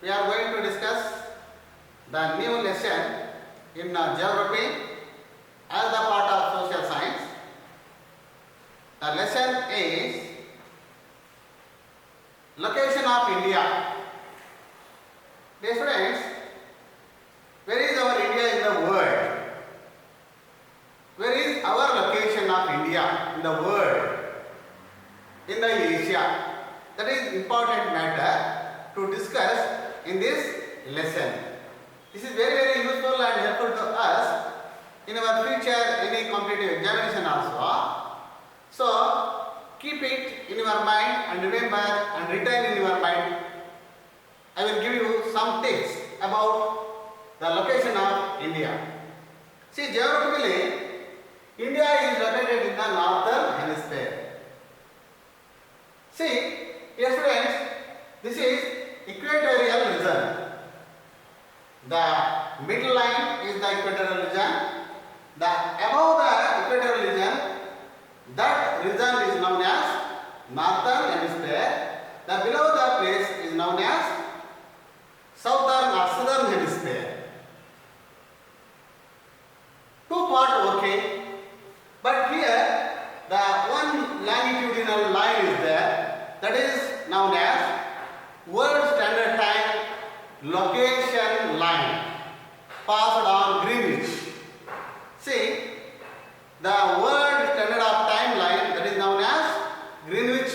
we are going to discuss the new lesson in geography as the part of social science. The lesson is location of India. Dear students, where is our India in the world? Where is our location of India in the world? In the Asia. That is important matter to discuss in this lesson. This is very useful and helpful to us in our future any competitive examination also. So keep it in your mind and remember and retain in your mind. I will give you some tips about the location of India. See, geographically, India is located in the northern hemisphere. See, dear students, this is equatorial region. The middle line is the equatorial region. The above the equatorial region, that region is known as northern hemisphere. The below the place is known as southern or southern hemisphere. Two part okay, but here the one longitudinal line is there, that is known as World Standard Time location line passed on Greenwich. See, the World Standard of Time line, that is known as Greenwich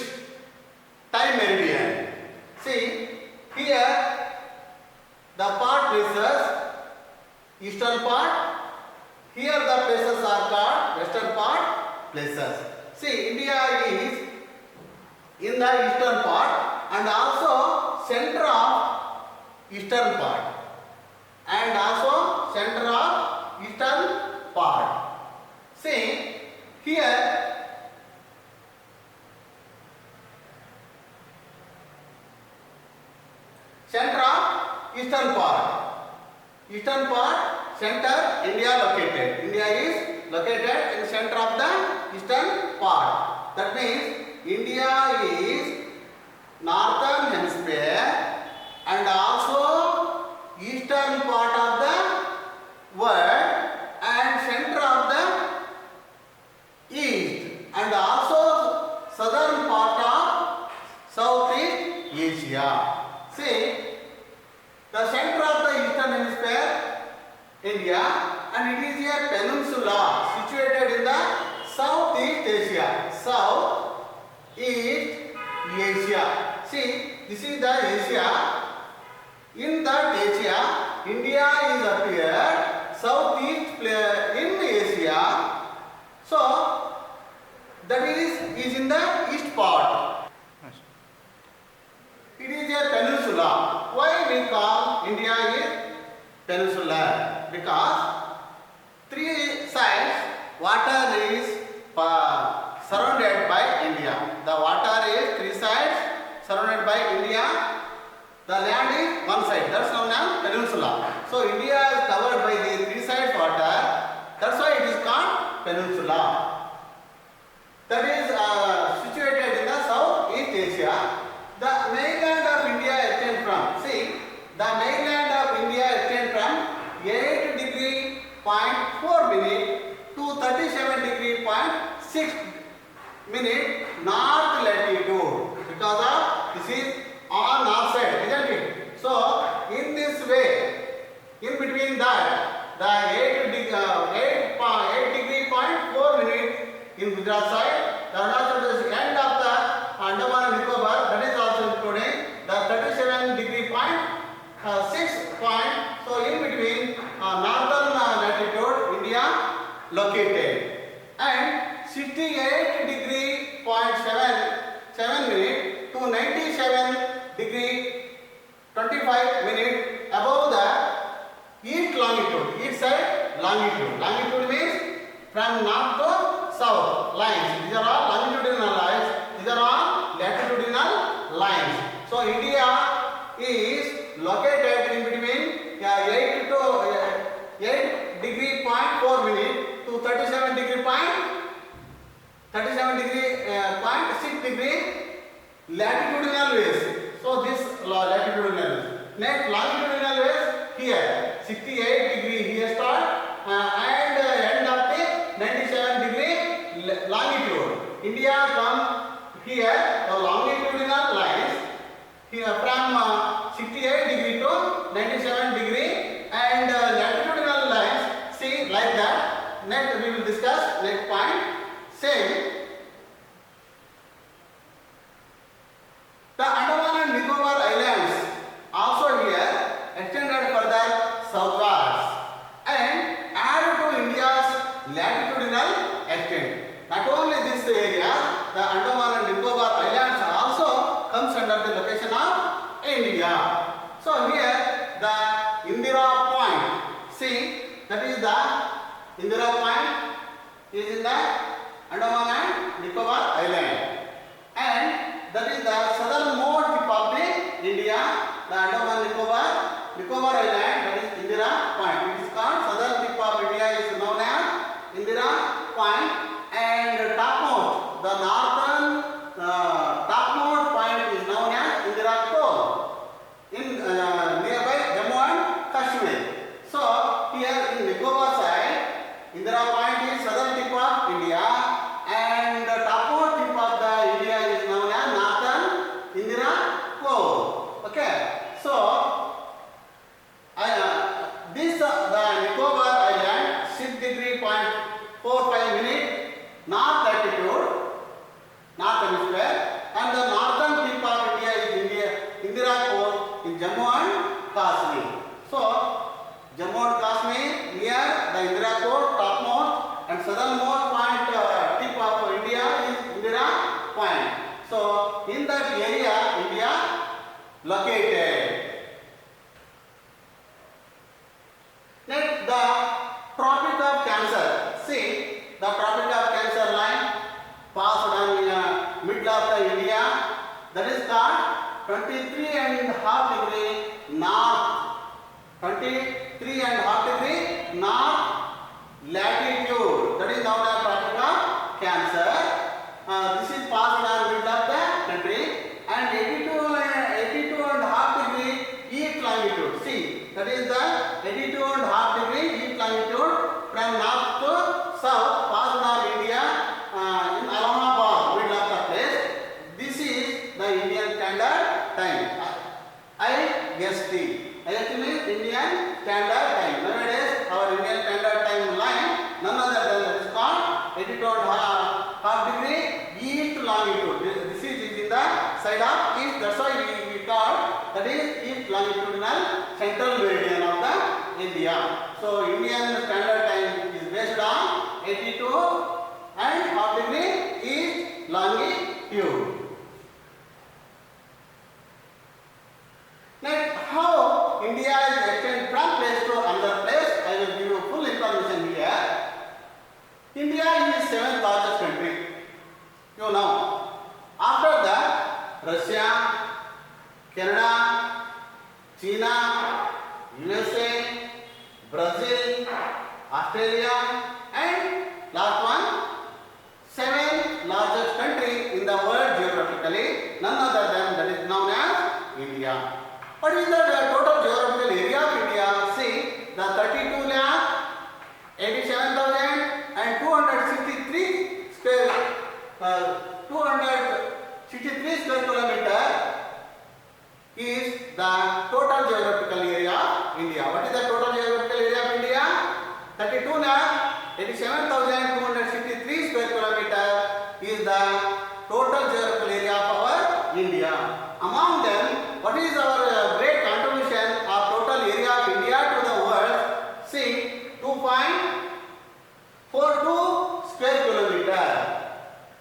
Time Meridian. See, here the part places eastern part, here the places are called western part places. See, India is in the eastern part and also center of eastern part and also center of eastern part. See, here center of eastern part, center India located. India is located in center of the eastern part. That means India is northern hemisphere and also eastern part of the world and center of the east and also southern part of Southeast Asia. See, the center of the eastern hemisphere, India, and it is a peninsula situated in the Southeast Asia. Southeast Asia. See, this is the Asia. In that Asia, India is appeared southeast in Asia. So that is in the east part. It is a peninsula. Why we call India is peninsula? Because three sides water is surrounded by India. The water is three sides surrounded by India. The land is one side. That's known as peninsula. So India is covered by the three sides water. That's why it is called peninsula. That is situated in the Southeast Asia. The mainland of India extends from, see, the mainland of India extends from 8 degree 0.4 minute to 37 degree 0.6 minute north latitude. Because of this is on north side, isn't it? So in this way, in between that, the 8 degree 0.4 minute in Gujarat side, the Arunachal Pradesh end of the Andaman and Nicobar, that is also including the 37 degree 0.6 point. So in between northern latitude India located, and 68 degree 0.7 minute to 97 degree 25 minute above the east longitude, east side longitude. Longitude means from north to south lines. These are all longitudinal lines. These are all latitudinal lines. So India is located in between 8 degree 0.4 minute to 37 degree 0.6 degree latitudinal ways. So this latitudinal. Next longitudinal is here 68 degree here start and end up the 97 degree longitude. India come here the longitudinal lines here from 68 degree to 97 degree and latitudinal lines see like that. Next we will discuss next point. Same. The Andaman and Nicobar Islands also here extended further southwards and added to India's latitudinal extent. Not only this area, the Andaman and Nicobar Islands also comes under the location of India. So here the Indira Point, see that is the Indira Point is in the Andaman and Nicobar Island and that is the southernmost tip of the India, the Andaman Nicobar Island, that is Indira Point. It is called southern tip of India is known as Indira Point and topmost, the northern topmost point is known as Indira Cove in nearby Jammu and Kashmir. So here in Nicobar side, Indira Point is southern tip of India and the topmost tip of the India is known as northern Indira Cove. Okay, so this the Nicobar Island 6°.45' north latitude, north hemisphere, and the northern tip of India is Indira Cove in Jammu and Kashmir. So Jammu and Kashmir near the Indira Cove topmost and southernmost point tip of India is Indira Point. So in that area India located. Next the Tropic of Cancer. See the Tropic of Cancer line passed on in middle of the India, that is called 23.5 degree north, 23.5 degree north latitude, that is known as Tropic of Cancer. This is passed on middle of the country and 82.5 degree east longitude. See that is the 82.5 degree east longitude from north to south passed on India in Allahabad, middle of the place. This is the Indian Standard Time. IST. IST means Indian Standard Time. Nowadays our Indian Standard Time line none other than that is called 82.5 degree east longitude. This is in the side of east. That's why we call that is east longitudinal central meridian of the India. So Indian Standard Time is based on 82.5 degree east longitude. Next, how India is extended from place to another place, I will give you full information here. India is 7th largest country. You know, after that, Russia, Canada, China, USA, Brazil, Australia, and last one, 7th largest country in the world geographically, none other than that is known as India. What is the total geographical area of India? See, the 32 lakh 87,263 square 263 square kilometer is the total geographical area of India. What is the total geographical area of India? 32 lakh 87,263 square kilometer is the total geographical area of our India. Among them, what is our great contribution of total area of India to the world? See, 2.42 square kilometer.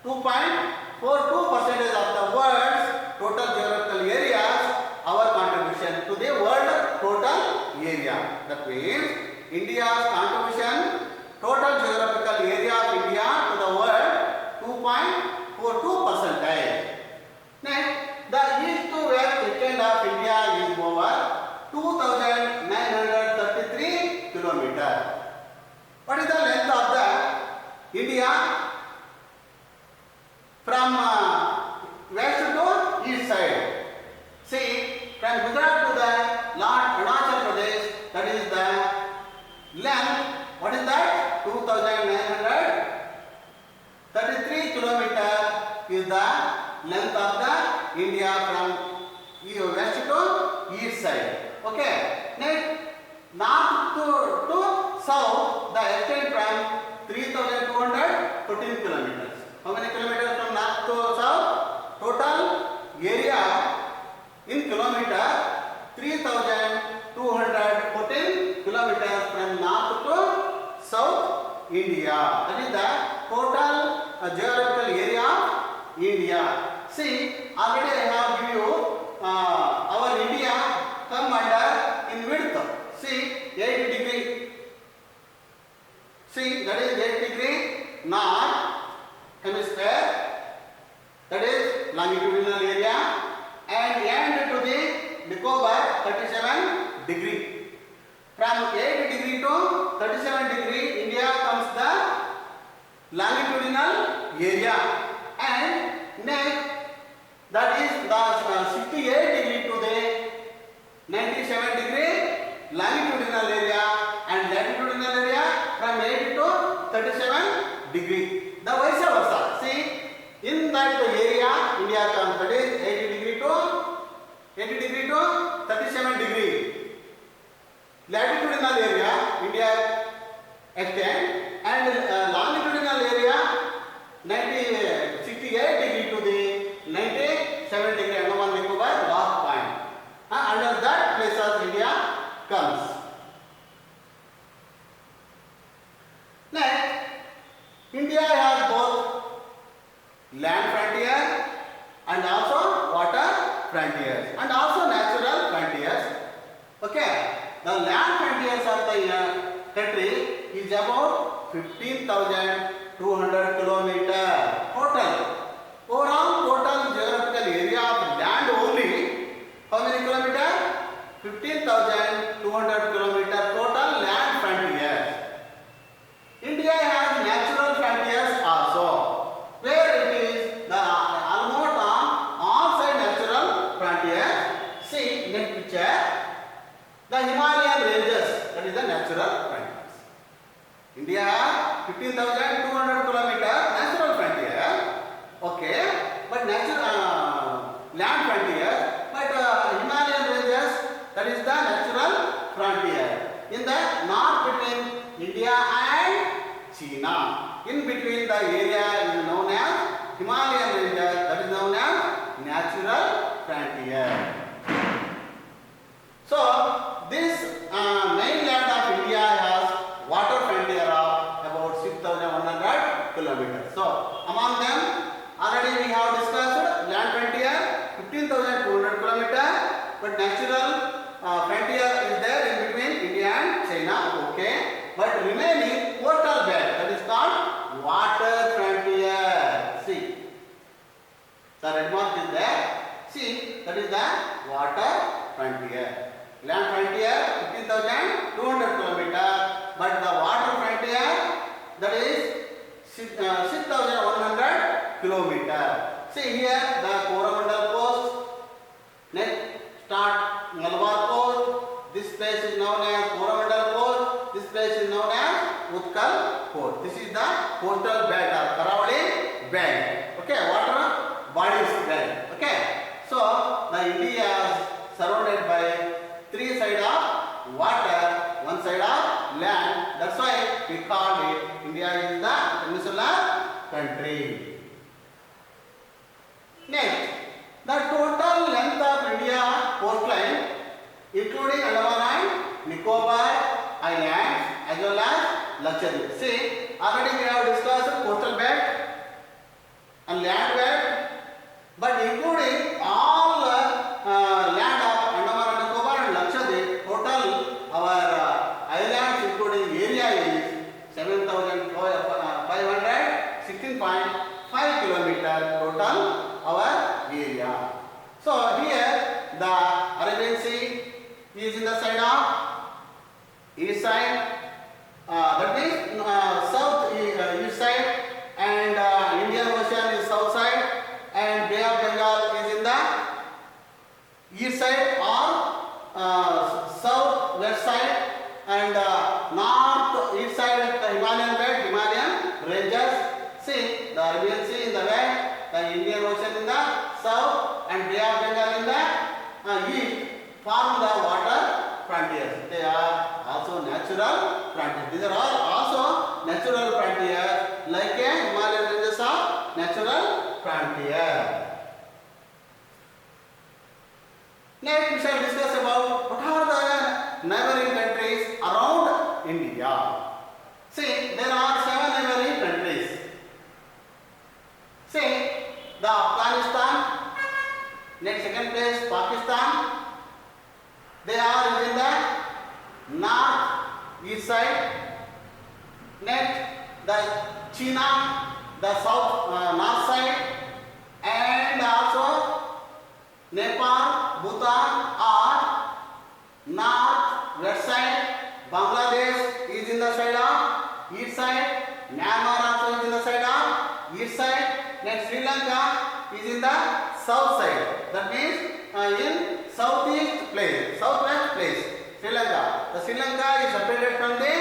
2.42% of the world's total geographical areas, our contribution to the world total area. That means India's contribution, total geographical area of India to the world, 2.42%. Next, the east to west extent of India is over 2,933 kilometers. What is the length of the India from west to east side? See, from Gujarat to the 14 kilometers. How many kilometers from north to south? Total area in kilometer 3,214 kilometers from north to south India. That is the total geographical area of India. See, already I have given you our India come under in width. See, 8 degree. See, that is 8 degree north hemisphere. That is longitudinal area, and end to the Nicobar 37 degree. From 8 degree to 37 degree, India comes the longitudinal area, and next that is the 68 degree to the 97 degree longitudinal area, and latitudinal area from 8 to 37 degree. The vice versa. See, in that area India comes, that is 80 degree to 37 degree. Latitudinal area India extend, and longitudinal area 68 degree to the 97 degree Andaman Nicobar last point. Under that places India comes. Next, India has both land frontier and also water frontiers and also natural frontiers. Okay, the land frontiers of the country is about 15,200 kilometers total. Overall total geographical area of land only, how many kilometers? 15,200 kilometers total land frontiers. India has natural frontiers also, where it is the almost all side natural frontiers. See next picture, the Himalayan ranges, that is the natural frontiers. India has 15,200 kilometers natural frontier. Okay, but natural land frontier, but Himalayan ranges, that is the natural frontier. In the north between India and China, in between the area is known as Himalayan ranges, that is known as natural frontier. So this mainland of India has water frontier of about 6,100 kilometers. So among them already we have discussed land frontier 15,200 kilometers, but natural frontier is there in between India and China. Okay, but remaining coastal belt, that is called water frontier. See, the red mark is there. See, that is the water frontier. Land frontier 15,200 kilometers, but the water frontier, that is 6,100 kilometers. See here the Coromandel coast. Next start Malabar coast. This place is known as Coromandel coast. This place is known as Utkal coast. This is the coastal belt or Karavali belt. Okay, water bodies belt. Okay, so the India is surrounded by three sides of water, one side of land. That's why we call it India is the peninsular country. Next, the total length of India coastline, including Andaman and Nicobar Islands as well as Lakshadweep. See, already we have discussed coastal belt and land belt, but including all land of Andaman and Nicobar and Lakshadweep, total our islands including area is 7,516.5 kilometers total our area. So here the Arabian Sea is in the side of east side, that means south east side, and Indian Ocean is south side, and Bay of Bengal is in the east side or south west side, and north east side of the Himalayan belt, Himalayan ranges. See, the Arabian Sea in the west, the Indian Ocean in the south, and Bay of Bengal in the east form the water frontiers. They are also natural frontiers. These are all also natural frontiers like a Next, we shall discuss about what are the neighboring countries around India. See, there are 7 neighboring countries. See, the Afghanistan, next second place Pakistan. They are in the north east side. Next, the China, the south north side, and also Nepal, Bhutan are north west side. Bangladesh is in the side of east side. Myanmar also is in the side of east side. Next, Sri Lanka is in the south side. That means in southeast place, southwest place, Sri Lanka. The Sri Lanka is separated from the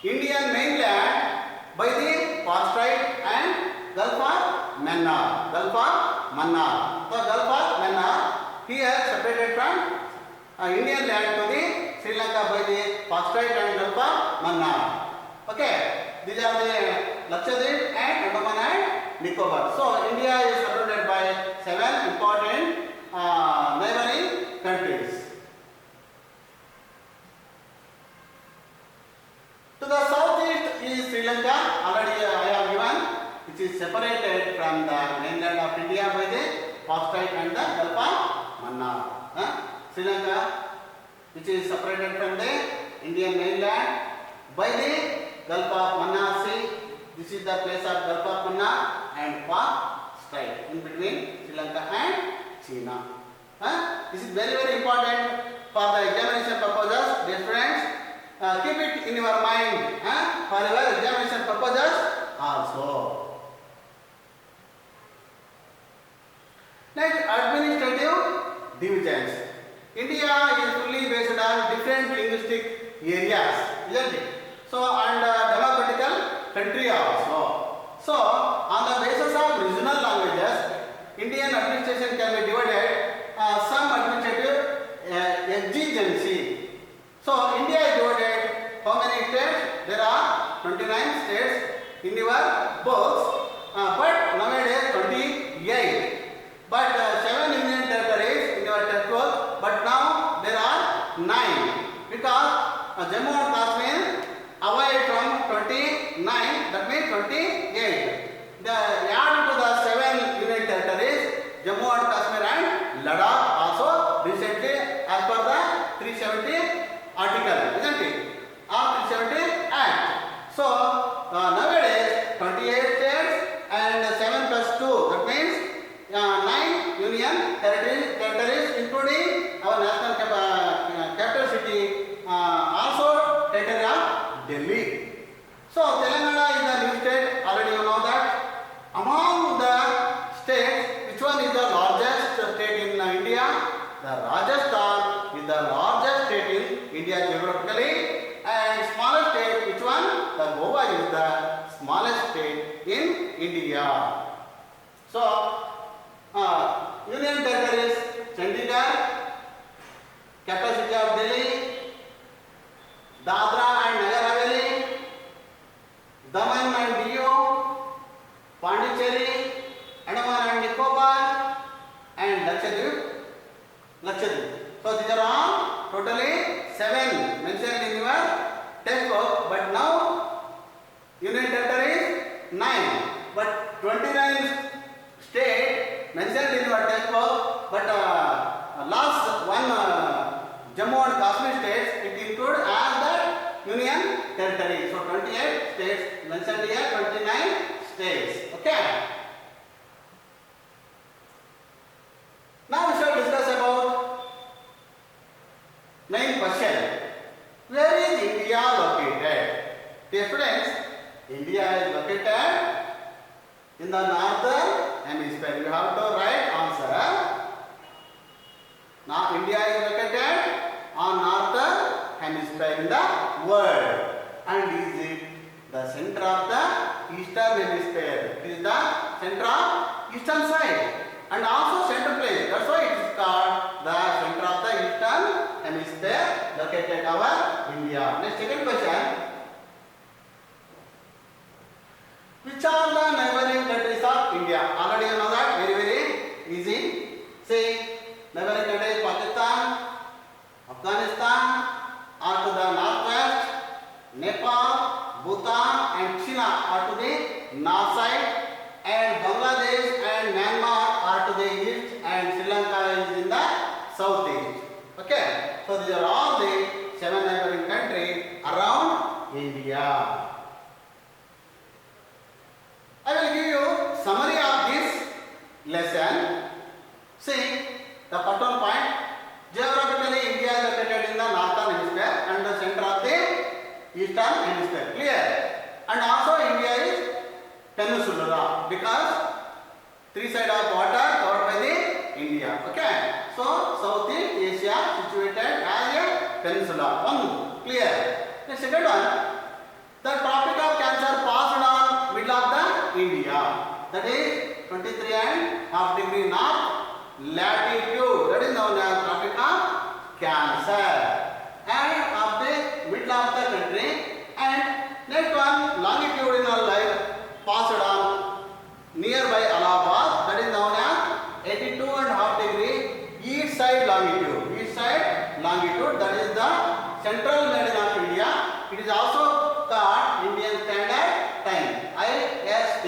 Indian mainland by the Past Strait and Gulf of Mannar. Gulf of Mannar. So Gulf of Mannar here separated from Indian land to the Sri Lanka by the Past Strait and Gulf of Mannar. Okay, these are the Lakshadweep and Andaman and Nicobar. So India is surrounded by 7 important neighboring countries. To the southeast is Sri Lanka, already I have given, which is separated from the mainland of India by the Past Strait and the Gulf of Mannar. Sri Lanka, which is separated from the Indian mainland by the Gulf of Mannar Sea. This is the place of Gulf of Mannar and Past Strait in between Sri Lanka and China. This is very important for the examination purposes, dear friends. Keep it in your mind for your examination purposes also. Next, administrative divisions. India is fully based on different linguistic areas, isn't it? So, and democratical country also. So, on the basis of regional languages, Indian administration can be divided some administrative exigency. So, India is divided how many states? There are 29 states in your books, but nowadays 28. But 7 union territories in your textbook, but now there are 9 because Jammu and Kashmir avoid from 29, that means 28. The add to the 7 union territories, Jammu and Kashmir and Ladakh also recently as per the 370 article, isn't it? Or 370 Act. So nowadays 28 states and 7 plus 2, that means 9 union territories including our national capital city, also territory of Delhi. So Telangana is the new state, already you know that. Among the states, which one is the largest state in India? The Rajasthan is the largest state in India geographically. And smallest state, which one? The Goa is the smallest state in India. So, union territories, Chandigarh, capital city of Delhi, Dadra and Nagar Haveli, Daman and Diu, Pondicherry, Andaman and Nicobar, and Lakshadweep. So these are all totally 7 mentioned in your textbook, but now union territories 9, but 29 state mentioned in your textbook, but last one Jammu and Kashmir states it include as the union territory. So 28 states mentioned here, 29 states. Okay. Now we shall discuss about main question. Where is India located? Dear students, India is located in the northern hemisphere. You have to write answer. Now India is located on northern hemisphere in the world, and is it the center of the eastern hemisphere? It is the center of eastern side and also center place. That's why it is called the center of the eastern hemisphere, located our India. Next, second question. Which are the neighboring countries of India? Already you know that, very easy. Say neighboring countries Okay, so these are all the 7 neighboring countries around India. I will give you summary of this lesson. See, the bottom point, geographically India is located in the northern hemisphere and the center of the eastern hemisphere. Clear? And also India is peninsular because 3 sides of water covered by the India. Okay? So, Southeast Asia situated as a peninsula. One. Clear? The second one, the Tropic of Cancer passed on middle of the India. That is 23.5 degree north latitude. That is known as Tropic of Cancer. And of the middle of the country. And next one, longitudinal line passed on nearby Allahabad. That is known as 82.5 degree east side longitude. East side longitude. That is the central meridian of India. It is also called Indian Standard Time, IST.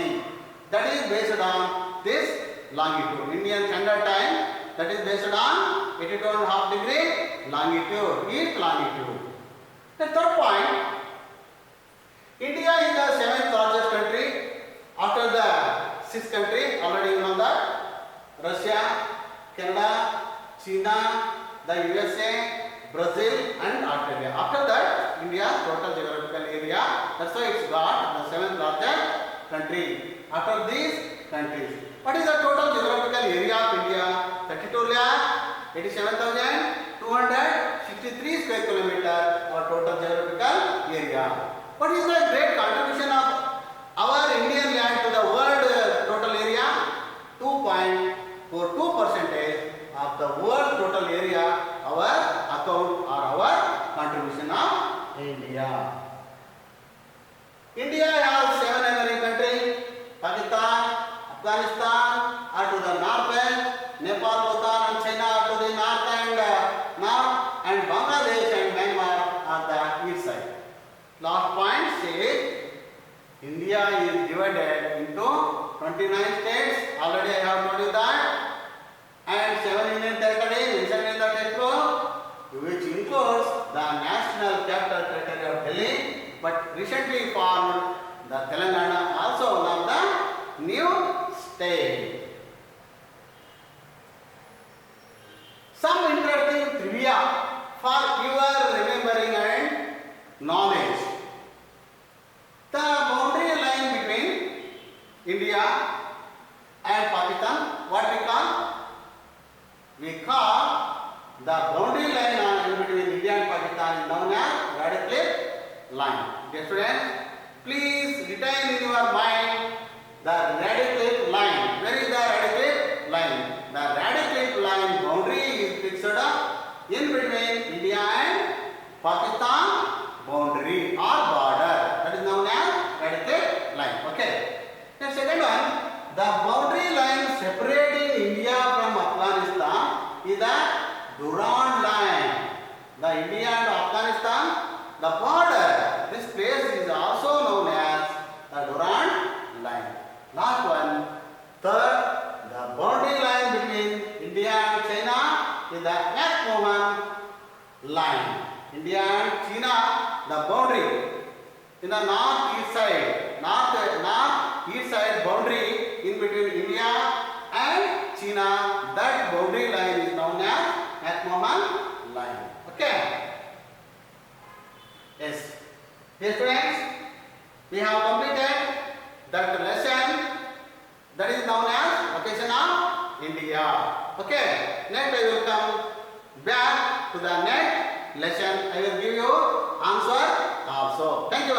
That is based on this longitude. Indian Standard Time, that is based on 82.5 degree longitude, east longitude. The third point, India is the 7th largest country after the 6th country. Already you know that. Russia, Canada, China, the USA, Brazil and Australia. After that, India total geographical area, that's why it's got the 7th largest country after these countries. What is the total geographical area of India? 32,87,263 square kilometer or total geographical area. What is the great contribution of our Indian land to the world total area? 2.42% of the world total area, our account or our contribution of India. India has 7 neighboring countries: Pakistan, Afghanistan are to the northwest, Nepal, Bhutan and China are to the north, and Bangladesh and Myanmar are the east side. Last point says India is divided into 29 states. Already I have told you that. And 7 Union territories mentioned in the textbook, which includes the national capital territory of Delhi, but recently formed the Telangana, also one of the new states. Some interesting trivia for your remembering and knowledge. The boundary line between India and Pakistan, what we call? We call the boundary line in between India and Pakistan is known as Radcliffe line. Okay, students, please retain in your mind the Radcliffe line. Where is the Radcliffe line? The Radcliffe line boundary is fixed in between India and Pakistan boundary or border. That is known as Radcliffe line. Okay. The second one, the boundary line separating India from Afghanistan is the Durand line. The India and Afghanistan, the border, this place is also known as the Durand line. Last one, third, the boundary line between India and China is the McMahon line. India and China, the boundary in the north-east side boundary in between India and China, that boundary line is known as McMahon line. Okay? Yes. Dear students, we have completed that lesson that is known as location of India. Okay? Next I will come back to the next lesson. I will give you answer also. Thank you.